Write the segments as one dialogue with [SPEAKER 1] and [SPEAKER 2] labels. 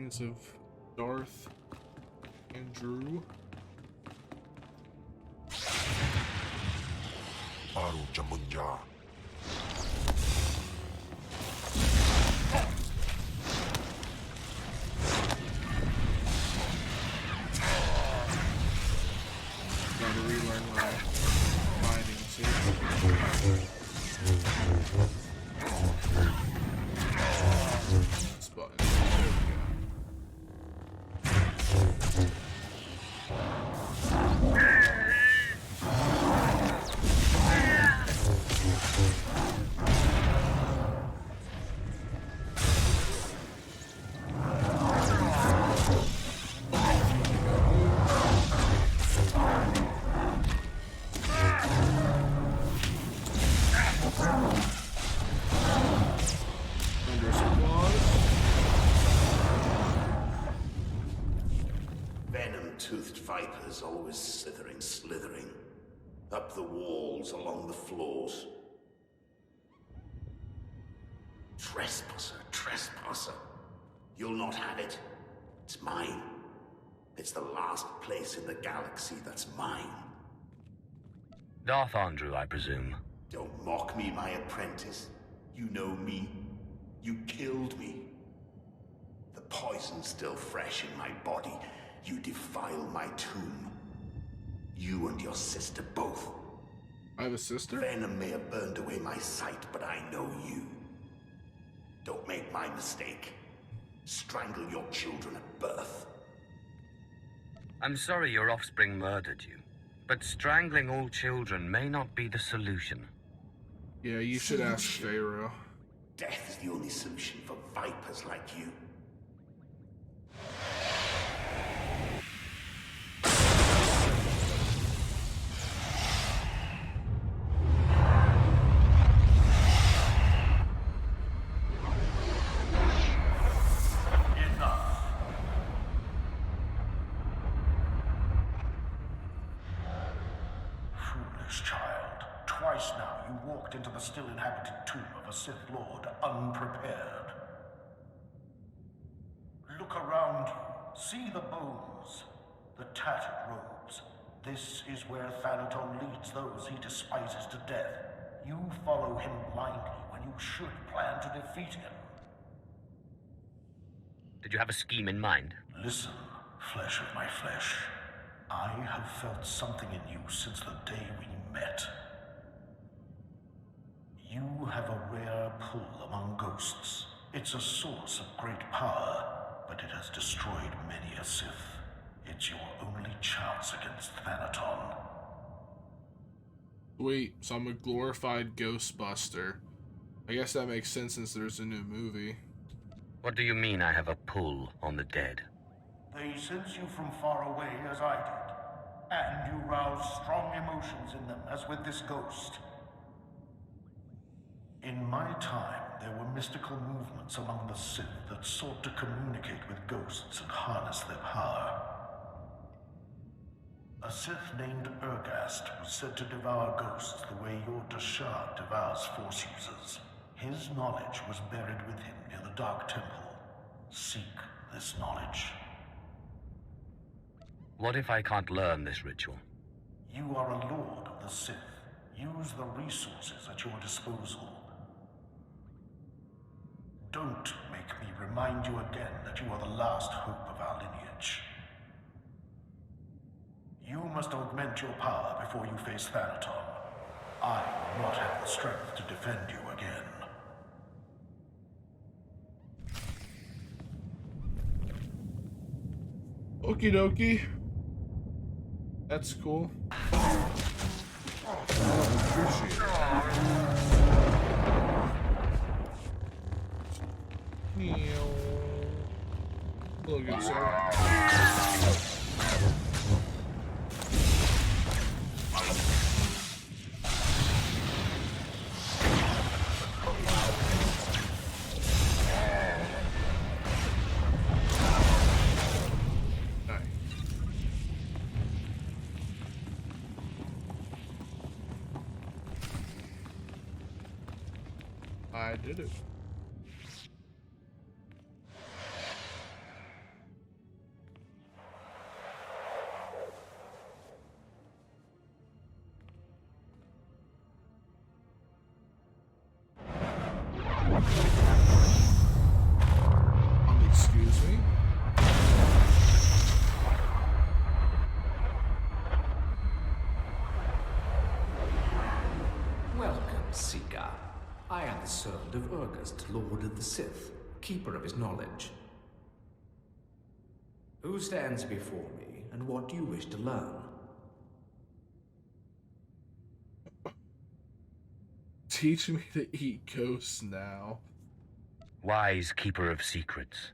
[SPEAKER 1] remains of Darth and Drew.
[SPEAKER 2] 바로 전문자.
[SPEAKER 1] Gotta relearn my fighting, see? This button. There we go. Under squad.
[SPEAKER 3] Venom-toothed vipers always slithering up the walls, along the floors. Trespasser. You'll not have it. It's mine. It's the last place in the galaxy that's mine.
[SPEAKER 4] Darth Andrew, I presume.
[SPEAKER 3] Don't mock me, my apprentice. You know me. You killed me. The poison's still fresh in my body. You defile my tomb. You and your sister both.
[SPEAKER 1] I have a sister?
[SPEAKER 3] Venom may have burned away my sight, but I know you. Don't make my mistake. Strangle your children at birth.
[SPEAKER 4] I'm sorry your offspring murdered you, but strangling all children may not be the solution.
[SPEAKER 1] Yeah, you should ask Pharaoh.
[SPEAKER 3] Death is the only solution for vipers like you.
[SPEAKER 5] Twice now you walked into the still inhabited tomb of a Sith Lord unprepared. Look around you. See the bones, the tattered robes. This is where Thanaton leads those he despises to death. You follow him blindly when you should plan to defeat him.
[SPEAKER 4] Did you have a scheme in mind?
[SPEAKER 5] Listen, flesh of my flesh. I have felt something in you since the day we met. You have a rare pull among ghosts. It's a source of great power, but it has destroyed many a Sith. It's your only chance against Thanaton.
[SPEAKER 1] Wait, so I'm a glorified Ghostbuster. I guess that makes sense since there's a new movie.
[SPEAKER 4] What do you mean I have a pull on the dead?
[SPEAKER 5] They sense you from far away as I did, and you rouse strong emotions in them as with this ghost. In my time, there were mystical movements among the Sith that sought to communicate with ghosts and harness their power. A Sith named Ergast was said to devour ghosts the way your Dashad devours Force users. His knowledge was buried with him near the Dark Temple. Seek this knowledge.
[SPEAKER 4] What if I can't learn this ritual?
[SPEAKER 5] You are a lord of the Sith. Use the resources at your disposal. Don't make me remind you again that you are the last hope of our lineage. You must augment your power before you face Thanaton. I will not have the strength to defend you again.
[SPEAKER 1] Okie dokie. That's cool. Appreciate it. Hello, good sir. I did it.
[SPEAKER 6] Seeker. I am the servant of Urgust, Lord of the Sith, keeper of his knowledge. Who stands before me, and what do you wish to learn?
[SPEAKER 1] Teach me to eat ghosts now.
[SPEAKER 4] Wise keeper of secrets,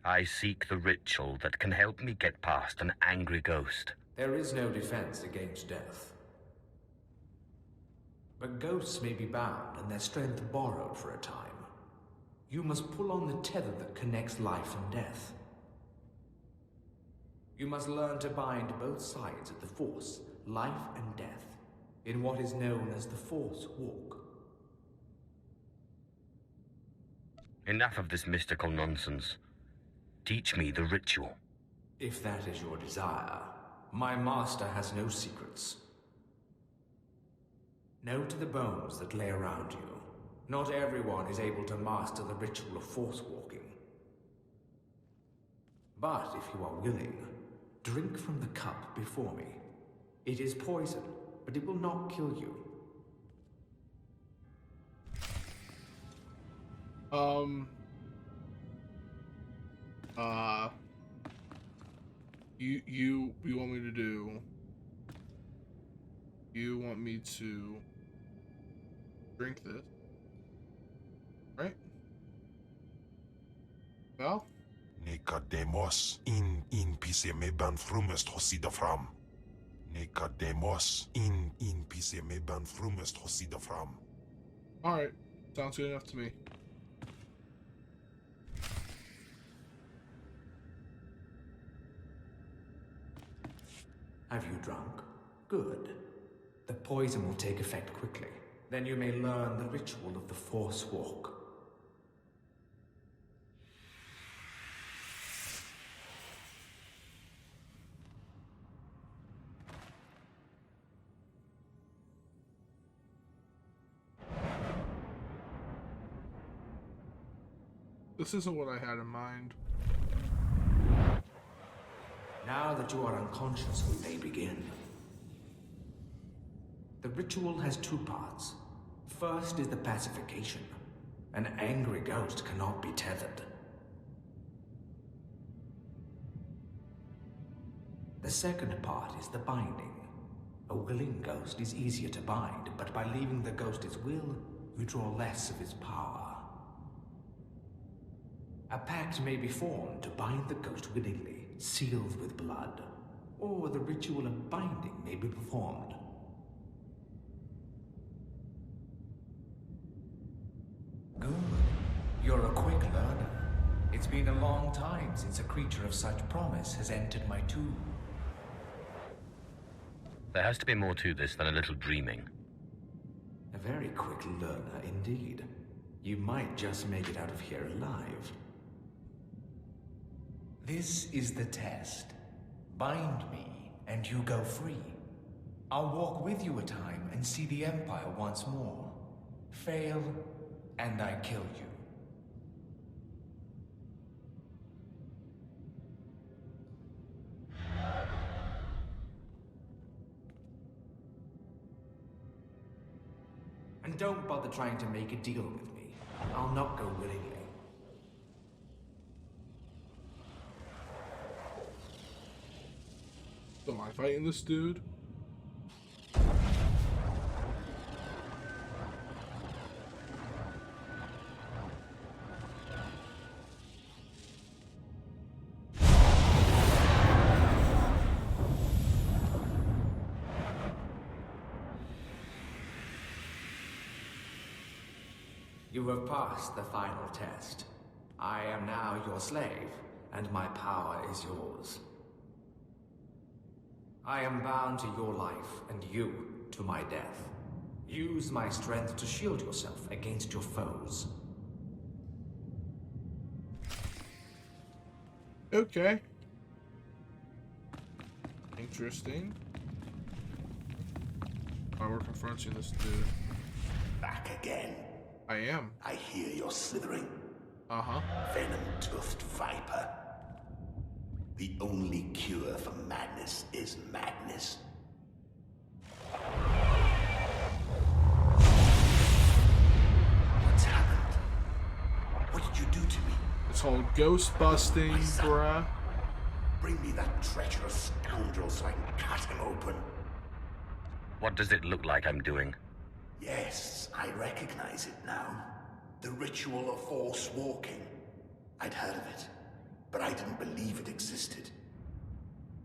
[SPEAKER 4] I seek the ritual that can help me get past an angry ghost.
[SPEAKER 6] There is no defense against death. But ghosts may be bound and their strength borrowed for a time. You must pull on the tether that connects life and death. You must learn to bind both sides of the Force, life and death, in what is known as the Force Walk.
[SPEAKER 4] Enough of this mystical nonsense. Teach me the ritual.
[SPEAKER 6] If that is your desire, my master has no secrets. Know to the bones that lay around you. Not everyone is able to master the ritual of Force walking. But if you are willing, drink from the cup before me. It is poison, but it will not kill you.
[SPEAKER 1] You want me to do? You want me to drink this, right? Well,
[SPEAKER 2] Nicodemus in pise me ban frumest hosida fram. Nicodemus in pise me ban frumest hosida fram.
[SPEAKER 1] all right, sounds good enough to me.
[SPEAKER 6] Have you drunk? Good. The poison will take effect quickly. Then you may learn the ritual of the Force Walk.
[SPEAKER 1] This isn't what I had in mind.
[SPEAKER 6] Now that you are unconscious, we may begin. The ritual has two parts. First is the pacification. An angry ghost cannot be tethered. The second part is the binding. A willing ghost is easier to bind, but by leaving the ghost its will, you draw less of its power. A pact may be formed to bind the ghost willingly, sealed with blood, or the ritual of binding may be performed. Good. You're a quick learner. It's been a long time since a creature of such promise has entered my tomb.
[SPEAKER 4] There has to be more to this than a little dreaming.
[SPEAKER 6] A very quick learner indeed. You might just make it out of here alive. This is the test. Bind me, and you go free. I'll walk with you a time and see the Empire once more. Fail, and I kill you. And don't bother trying to make a deal with me. I'll not go willingly.
[SPEAKER 1] Am I fighting this dude?
[SPEAKER 6] You have passed the final test. I am now your slave, and my power is yours. I am bound to your life, and you to my death. Use my strength to shield yourself against your foes.
[SPEAKER 1] Okay. Interesting. Alright, we're confronting this dude.
[SPEAKER 3] Back again.
[SPEAKER 1] I am.
[SPEAKER 3] I hear you're slithering.
[SPEAKER 1] Uh-huh.
[SPEAKER 3] Venom-toothed viper. The only cure for madness is madness.
[SPEAKER 1] called ghost busting,
[SPEAKER 3] My son.
[SPEAKER 1] bruh.
[SPEAKER 3] Bring me that treacherous scoundrel so I can cut him open.
[SPEAKER 4] What does it look like I'm doing?
[SPEAKER 3] Yes, I recognize it now. The ritual of force walking. I'd heard of it, but I didn't believe it existed.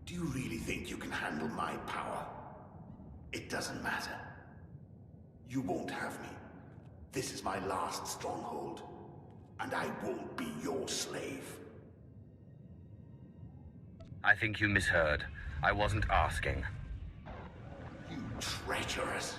[SPEAKER 3] Do you really think you can handle my power? It doesn't matter. You won't have me. This is my last stronghold, and I won't be your slave.
[SPEAKER 4] I think you misheard. I wasn't asking.
[SPEAKER 3] You treacherous.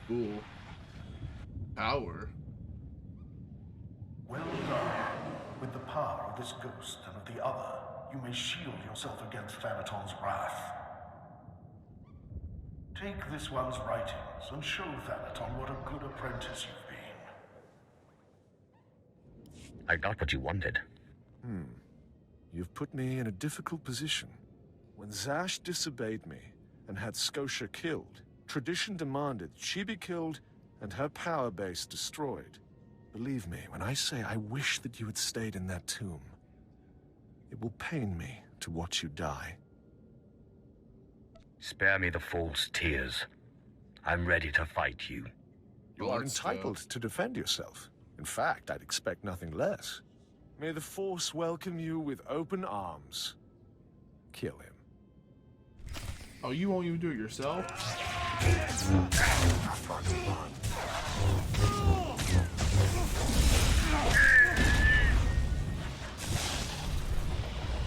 [SPEAKER 1] Cool. Power.
[SPEAKER 5] Well done. With the power of this ghost and of the other, you may shield yourself against Thanaton's wrath. Take this one's writings and show Thanaton what a good apprentice you've been.
[SPEAKER 4] I got what you wanted.
[SPEAKER 7] You've put me in a difficult position. When Zash disobeyed me and had Scotia killed, tradition demanded she be killed and her power base destroyed. Believe me when I say I wish that you had stayed in that tomb. It will pain me to watch you die.
[SPEAKER 4] Spare me the false tears. I'm ready to fight you.
[SPEAKER 7] You are
[SPEAKER 1] Let's go.
[SPEAKER 7] entitled to defend yourself. In fact, I'd expect nothing less. May the Force welcome you with open arms. Kill him.
[SPEAKER 1] Oh, you won't even do it yourself?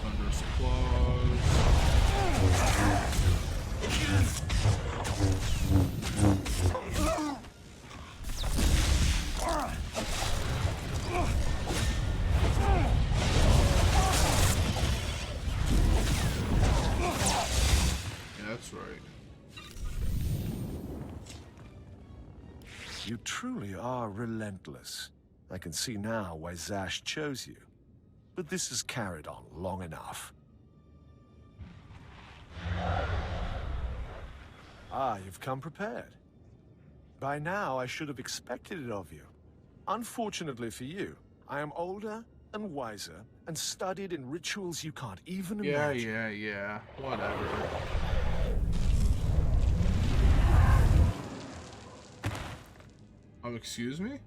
[SPEAKER 1] Under supplies. Yeah, that's right.
[SPEAKER 7] You truly are relentless. I can see now why Zash chose you. But this has carried on long enough. Ah, you've come prepared. By now, I should have expected it of you. Unfortunately for you, I am older and wiser and studied in rituals you can't even imagine.
[SPEAKER 1] Yeah. Whatever. Excuse me?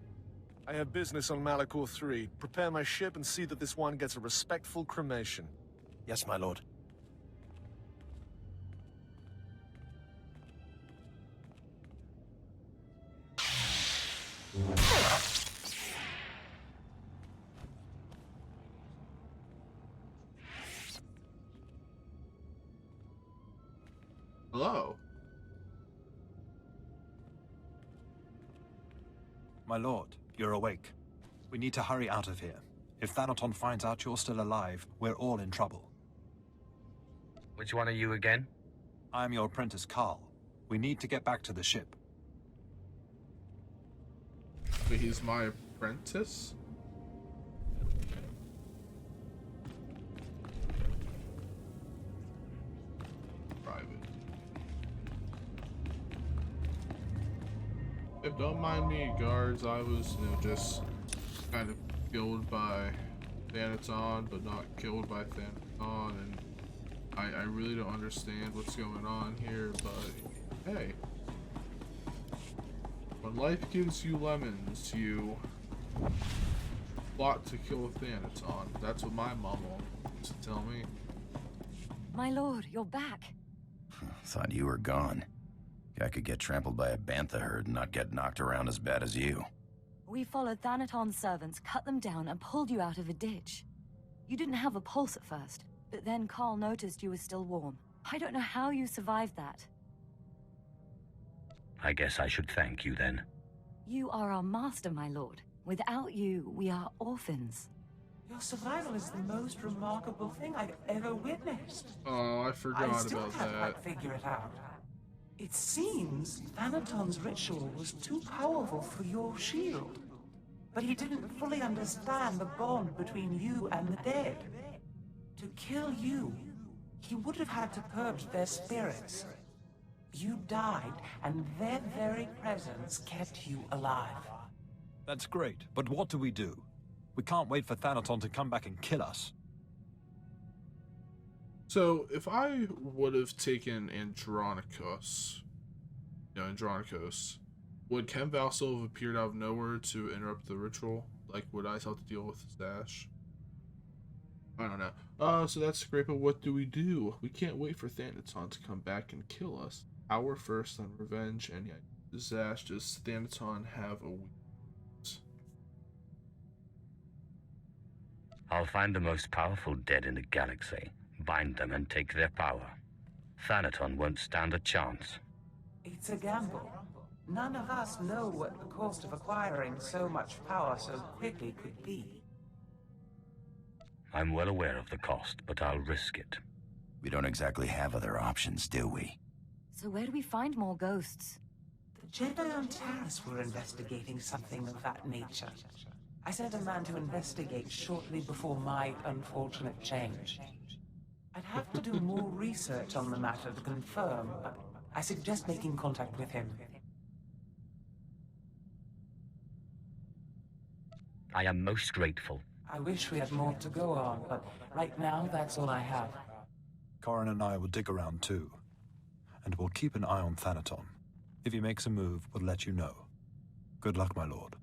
[SPEAKER 7] I have business on Malachor 3. Prepare my ship and see that this one gets a respectful cremation.
[SPEAKER 8] Yes, my lord.
[SPEAKER 1] Hello?
[SPEAKER 8] My lord, you're awake. We need to hurry out of here. If Thanaton finds out you're still alive, we're all in trouble.
[SPEAKER 4] Which one are you again?
[SPEAKER 8] I'm your apprentice, Carl. We need to get back to the ship.
[SPEAKER 1] But he's my apprentice? Private. If don't mind me, guards, I was, just kind of killed by Thanaton, but not killed by Thanaton, and I really don't understand what's going on here, but hey. When life gives you lemons, you plot to kill Thanaton. That's what my mama wants to tell me.
[SPEAKER 9] My lord, you're back.
[SPEAKER 10] Thought you were gone. I could get trampled by a bantha herd and not get knocked around as bad as you.
[SPEAKER 9] We followed Thanaton's servants, cut them down, and pulled you out of a ditch. You didn't have a pulse at first, but then Carl noticed you were still warm. I don't know how you survived that.
[SPEAKER 4] I guess I should thank you then.
[SPEAKER 9] You are our master, my lord. Without you, we are orphans.
[SPEAKER 11] Your survival is the most remarkable thing I've ever witnessed.
[SPEAKER 1] Oh, I forgot
[SPEAKER 11] I still
[SPEAKER 1] about
[SPEAKER 11] can't
[SPEAKER 1] that.
[SPEAKER 11] quite figure it out. It seems Thanaton's ritual was too powerful for your shield. But he didn't fully understand the bond between you and the dead. To kill you, he would have had to purge their spirits. You died, and their very presence kept you alive.
[SPEAKER 8] That's great, but what do? We can't wait for Thanaton to come back and kill us.
[SPEAKER 1] So, if I would have taken Andronicos, would Ken Valso have appeared out of nowhere to interrupt the ritual? Like, would I still have to deal with Zash? I don't know. So that's great, but what do? We can't wait for Thanaton to come back and kill us. Our first on revenge, and yet, Zash, does Thanaton have a weakness?
[SPEAKER 4] I'll find the most powerful dead in the galaxy, bind them and take their power. Thanaton won't stand a chance.
[SPEAKER 11] It's a gamble. None of us know what the cost of acquiring so much power so quickly could be.
[SPEAKER 4] I'm well aware of the cost, but I'll risk it.
[SPEAKER 10] We don't exactly have other options, do we?
[SPEAKER 9] So where do we find more ghosts?
[SPEAKER 11] The Jedi on Taris were investigating something of that nature. I sent a man to investigate shortly before my unfortunate change. I'd have to do more research on the matter to confirm, but I suggest making contact with him.
[SPEAKER 4] I am most grateful.
[SPEAKER 11] I wish we had more to go on, but right now that's all I have.
[SPEAKER 8] Corrin and I will dig around too. And we'll keep an eye on Thanaton. If he makes a move, we'll let you know. Good luck, my lord.